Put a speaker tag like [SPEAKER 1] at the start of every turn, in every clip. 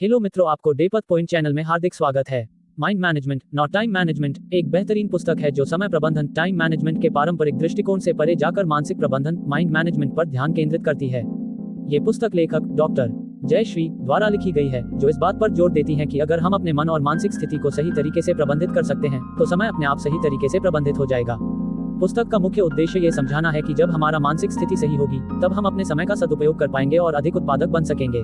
[SPEAKER 1] Hello मित्रों, आपको depth point channel में हार्दिक स्वागत है। Mind management not time management एक बेहतरीन पुस्तक है जो समय प्रबंधन टाइम मैनेजमेंट के पारंपरिक दृष्टिकोण से परे जाकर मानसिक प्रबंधन माइंड मैनेजमेंट पर ध्यान केंद्रित करती है। ये पुस्तक लेखक डॉक्टर जयश्री द्वारा लिखी गई है, जो इस बात पर जोर देती है कि अगर हम अपने मन और मानसिक स्थिति को सही तरीके से प्रबंधित कर सकते हैं तो समय अपने आप सही तरीके से प्रबंधित हो जाएगा। पुस्तक का मुख्य उद्देश्य ये समझाना है कि जब हमारा मानसिक स्थिति सही होगी तब हम अपने समय का सदुपयोग कर पाएंगे और अधिक उत्पादक बन सकेंगे।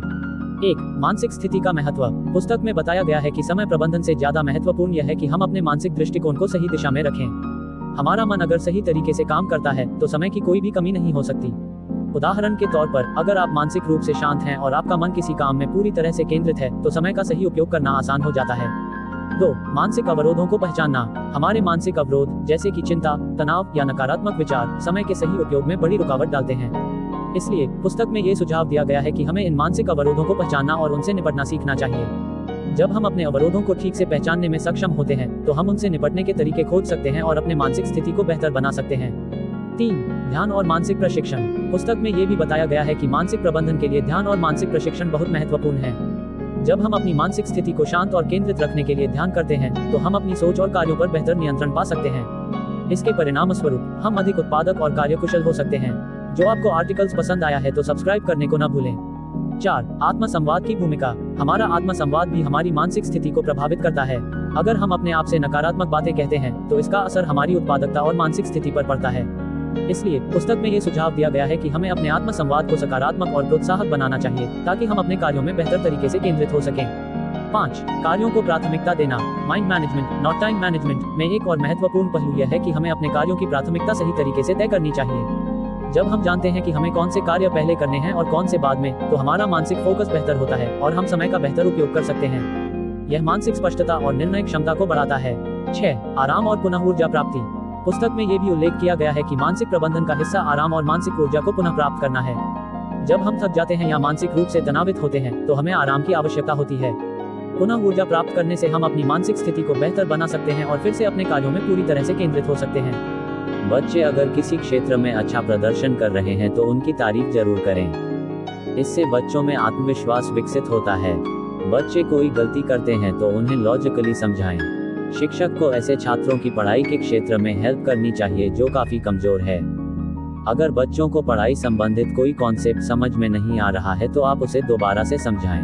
[SPEAKER 1] एक मानसिक स्थिति का महत्व। पुस्तक में बताया गया है कि समय प्रबंधन से ज्यादा महत्वपूर्ण यह है कि हम अपने मानसिक दृष्टिकोण को सही दिशा में रखें। हमारा मन अगर सही तरीके से काम करता है तो समय की कोई भी कमी नहीं हो सकती। उदाहरण के तौर पर, अगर आप मानसिक रूप से शांत हैं और आपका मन किसी काम में पूरी तरह से केंद्रित है तो समय का सही उपयोग करना आसान हो जाता है। 2 मानसिक अवरोधों को पहचानना। हमारे मानसिक अवरोध जैसे कि चिंता, तनाव या नकारात्मक विचार समय के सही उपयोग में बड़ी रुकावट डालते हैं। इसलिए पुस्तक में ये सुझाव दिया गया है कि हमें इन मानसिक अवरोधों को पहचानना और उनसे निपटना सीखना चाहिए। जब हम अपने अवरोधों को ठीक से पहचानने में सक्षम होते हैं तो हम उनसे निपटने के तरीके खोज सकते हैं और अपने मानसिक स्थिति को बेहतर बना सकते हैं। 3 ध्यान और मानसिक प्रशिक्षण। पुस्तक में ये भी बताया गया है कि मानसिक प्रबंधन के लिए ध्यान और मानसिक प्रशिक्षण बहुत महत्वपूर्ण है। जब हम अपनी मानसिक स्थिति को शांत और केंद्रित रखने के लिए ध्यान करते हैं तो हम अपनी सोच और कार्यों पर बेहतर नियंत्रण पा सकते हैं। इसके परिणाम स्वरूप हम अधिक उत्पादक और कार्यकुशल हो सकते हैं। जो आपको आर्टिकल्स पसंद आया है तो सब्सक्राइब करने को न भूलें। 4 आत्म संवाद की भूमिका। हमारा आत्म संवाद भी हमारी मानसिक स्थिति को प्रभावित करता है। अगर हम अपने आप से नकारात्मक बातें कहते हैं तो इसका असर हमारी उत्पादकता और मानसिक स्थिति पर पड़ता है। इसलिए पुस्तक में ये सुझाव दिया गया है कि हमें अपने आत्म संवाद को सकारात्मक और प्रोत्साहक बनाना चाहिए ताकि हम अपने कार्यों में बेहतर तरीके से केंद्रित हो सकें। 5 कार्यों को प्राथमिकता देना। Mind management not time management में एक और महत्वपूर्ण पहलू यह है कि हमें अपने कार्यों की प्राथमिकता सही तरीके से तय करनी चाहिए। जब हम जानते हैं कि हमें कौन से कार्य पहले करने हैं और कौन से बाद में, तो हमारा मानसिक फोकस बेहतर होता है और हम समय का बेहतर उपयोग कर सकते हैं। यह मानसिक स्पष्टता और निर्णय क्षमता को बढ़ाता है। 6 आराम और पुनः ऊर्जा प्राप्ति। पुस्तक में यह भी उल्लेख किया गया है कि मानसिक प्रबंधन का हिस्सा आराम और मानसिक ऊर्जा को पुनः प्राप्त करना है। जब हम थक जाते हैं या मानसिक रूप से तनावित होते हैं तो हमें आराम की आवश्यकता होती है। पुनः ऊर्जा प्राप्त करने से हम अपनी मानसिक स्थिति को बेहतर बना सकते हैं और फिर से अपने कार्यों में पूरी तरह से केंद्रित हो सकते हैं।
[SPEAKER 2] बच्चे अगर किसी क्षेत्र में अच्छा प्रदर्शन कर रहे हैं तो उनकी तारीफ जरूर करें। इससे बच्चों में आत्मविश्वास विकसित होता है। बच्चे कोई गलती करते हैं तो उन्हें लॉजिकली समझाएं। शिक्षक को ऐसे छात्रों की पढ़ाई के क्षेत्र में हेल्प करनी चाहिए जो काफी कमजोर है। अगर बच्चों को पढ़ाई संबंधित कोई कॉन्सेप्ट समझ में नहीं आ रहा है तो आप उसे दोबारा से समझाएं।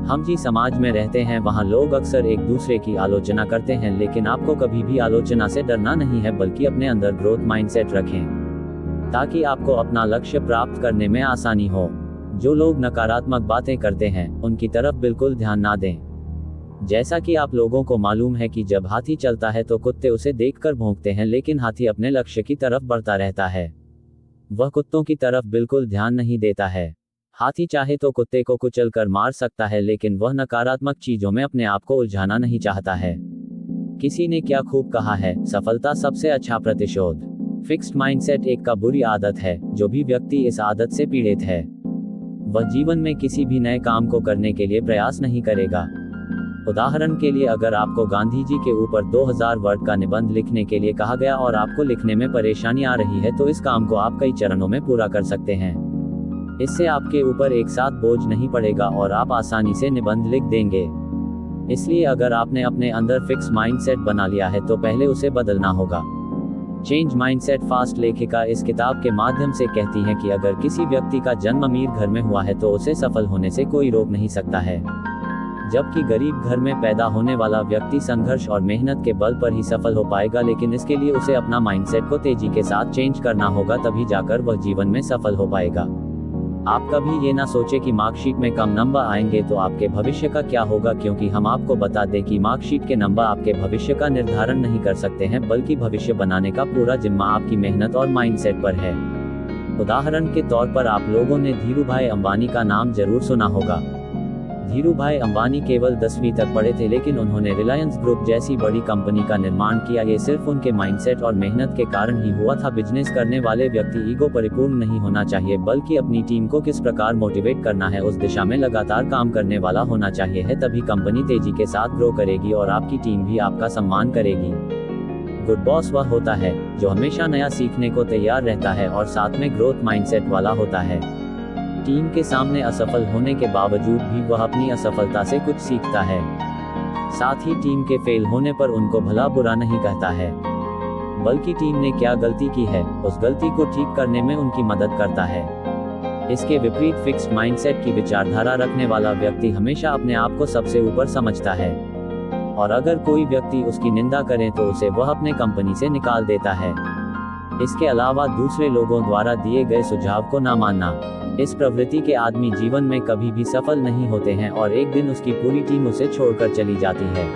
[SPEAKER 2] हम जिस समाज में रहते हैं वहाँ लोग अक्सर एक दूसरे की आलोचना करते हैं, लेकिन आपको कभी भी आलोचना से डरना नहीं है, बल्कि अपने अंदर ग्रोथ माइंडसेट रखें ताकि आपको अपना लक्ष्य प्राप्त करने में आसानी हो। जो लोग नकारात्मक बातें करते हैं उनकी तरफ बिल्कुल ध्यान ना दें। जैसा कि आप लोगों को मालूम है कि जब हाथी चलता है तो कुत्ते उसे देखकर भौंकते हैं, लेकिन हाथी अपने लक्ष्य की तरफ बढ़ता रहता है। वह कुत्तों की तरफ बिल्कुल ध्यान नहीं देता है। हाथी चाहे तो कुत्ते को कुचल कर मार सकता है, लेकिन वह नकारात्मक चीजों में अपने आप को उलझाना नहीं चाहता है। किसी ने क्या खूब कहा है, सफलता सबसे अच्छा प्रतिशोध। फिक्स्ड माइंडसेट एक का बुरी आदत है। जो भी व्यक्ति इस आदत से पीड़ित है वह जीवन में किसी भी नए काम को करने के लिए प्रयास नहीं करेगा। उदाहरण के लिए, अगर आपको गांधी जी के ऊपर 2000 वर्ड का निबंध लिखने के लिए कहा गया और आपको लिखने में परेशानी आ रही है तो इस काम को आप कई चरणों में पूरा कर सकते हैं। इससे आपके ऊपर एक साथ बोझ नहीं पड़ेगा और आप आसानी से निबंध लिख देंगे। इसलिए अगर आपने अपने अंदर फिक्स माइंडसेट बना लिया है तो पहले उसे बदलना होगा। चेंज माइंडसेट फास्ट लेखिका इस किताब के माध्यम से कहती है कि अगर किसी व्यक्ति का जन्म अमीर घर में हुआ है तो उसे सफल होने से कोई रोक नहीं सकता है, जबकि गरीब घर में पैदा होने वाला व्यक्ति संघर्ष और मेहनत के बल पर ही सफल हो पाएगा। लेकिन इसके लिए उसे अपना माइंडसेट को तेजी के साथ चेंज करना होगा, तभी जाकर वह जीवन में सफल हो पाएगा। आप कभी ये ना सोचे कि मार्कशीट में कम नंबर आएंगे तो आपके भविष्य का क्या होगा, क्योंकि हम आपको बता दें कि मार्कशीट के नंबर आपके भविष्य का निर्धारण नहीं कर सकते हैं, बल्कि भविष्य बनाने का पूरा जिम्मा आपकी मेहनत और माइंडसेट पर है। उदाहरण के तौर पर आप लोगों ने धीरूभाई अंबानी का नाम जरूर सुना होगा। धीरूभाई अंबानी केवल 10वीं तक पढ़े थे, लेकिन उन्होंने रिलायंस ग्रुप जैसी बड़ी कंपनी का निर्माण किया। ये सिर्फ उनके माइंडसेट और मेहनत के कारण ही हुआ था। बिजनेस करने वाले व्यक्ति ईगो परिपूर्ण नहीं होना चाहिए, बल्कि अपनी टीम को किस प्रकार मोटिवेट करना है उस दिशा में लगातार काम करने वाला होना चाहिए है। तभी कंपनी तेजी के साथ ग्रो करेगी और आपकी टीम भी आपका सम्मान करेगी। गुड बॉस वह होता है जो हमेशा नया सीखने को तैयार रहता है और साथ में ग्रोथ माइंडसेट वाला होता है। टीम के सामने असफल होने के बावजूद भी वह अपनी असफलता से कुछ सीखता है। साथ ही टीम के फेल होने पर उनको भला बुरा नहीं कहता है, बल्कि टीम ने क्या गलती की है उस गलती को ठीक करने में उनकी मदद करता है। इसके विपरीत फिक्स्ड माइंडसेट की विचारधारा रखने वाला व्यक्ति हमेशा अपने आप को सबसे ऊपर समझता है, और अगर कोई व्यक्ति उसकी निंदा करे तो उसे वह अपने कंपनी से निकाल देता है। इसके अलावा दूसरे लोगों द्वारा दिए गए सुझाव को ना मानना। इस प्रवृत्ति के आदमी जीवन में कभी भी सफल नहीं होते हैं और एक दिन उसकी पूरी टीम उसे छोड़कर चली जाती है।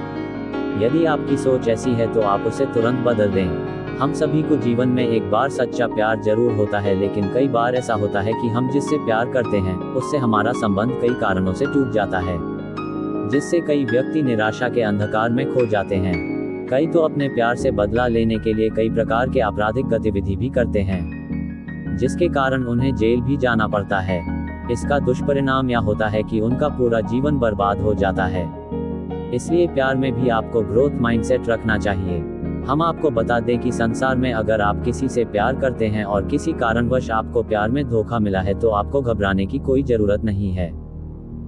[SPEAKER 2] यदि आपकी सोच ऐसी है तो आप उसे तुरंत बदल दें। हम सभी को जीवन में एक बार सच्चा प्यार जरूर होता है, लेकिन कई बार ऐसा होता है कि हम जिससे प्यार करते हैं उससे हमारा संबंध कई कारणों से टूट जाता है, जिससे कई व्यक्ति निराशा के अंधकार में खो जाते हैं। कई तो अपने प्यार से बदला लेने के लिए कई प्रकार के आपराधिक गतिविधि भी करते हैं, जिसके कारण उन्हें जेल भी जाना पड़ता है। इसका दुष्परिणाम यह होता है कि उनका पूरा जीवन बर्बाद हो जाता है। इसलिए प्यार में भी आपको ग्रोथ माइंडसेट रखना चाहिए। हम आपको बता दें कि संसार में अगर आप किसी से प्यार करते हैं और किसी कारणवश आपको प्यार में धोखा मिला है तो आपको घबराने की कोई जरूरत नहीं है,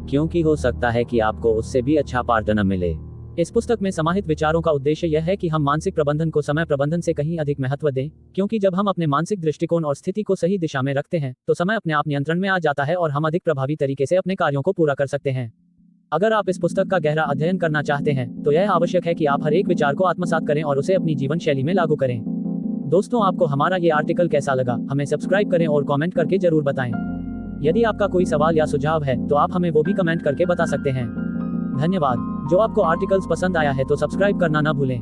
[SPEAKER 2] क्योंकि हो सकता है कि आपको उससे भी अच्छा पार्टनर मिले।
[SPEAKER 1] इस पुस्तक में समाहित विचारों का उद्देश्य यह है कि हम मानसिक प्रबंधन को समय प्रबंधन से कहीं अधिक महत्व दें, क्योंकि जब हम अपने मानसिक दृष्टिकोण और स्थिति को सही दिशा में रखते हैं तो समय अपने आप नियंत्रण में आ जाता है और हम अधिक प्रभावी तरीके से अपने कार्यों को पूरा कर सकते हैं। अगर आप इस पुस्तक का गहरा अध्ययन करना चाहते हैं तो यह आवश्यक है कि आप हर एक विचार को आत्मसात करें और उसे अपनी जीवन शैली में लागू करें। दोस्तों, आपको हमारा ये आर्टिकल कैसा लगा हमें सब्सक्राइब करें और कमेंट करके जरूर बताएं। यदि आपका कोई सवाल या सुझाव है तो आप हमें वो भी कमेंट करके बता सकते हैं। धन्यवाद। जो आपको आर्टिकल्स पसंद आया है तो सब्सक्राइब करना ना भूलें।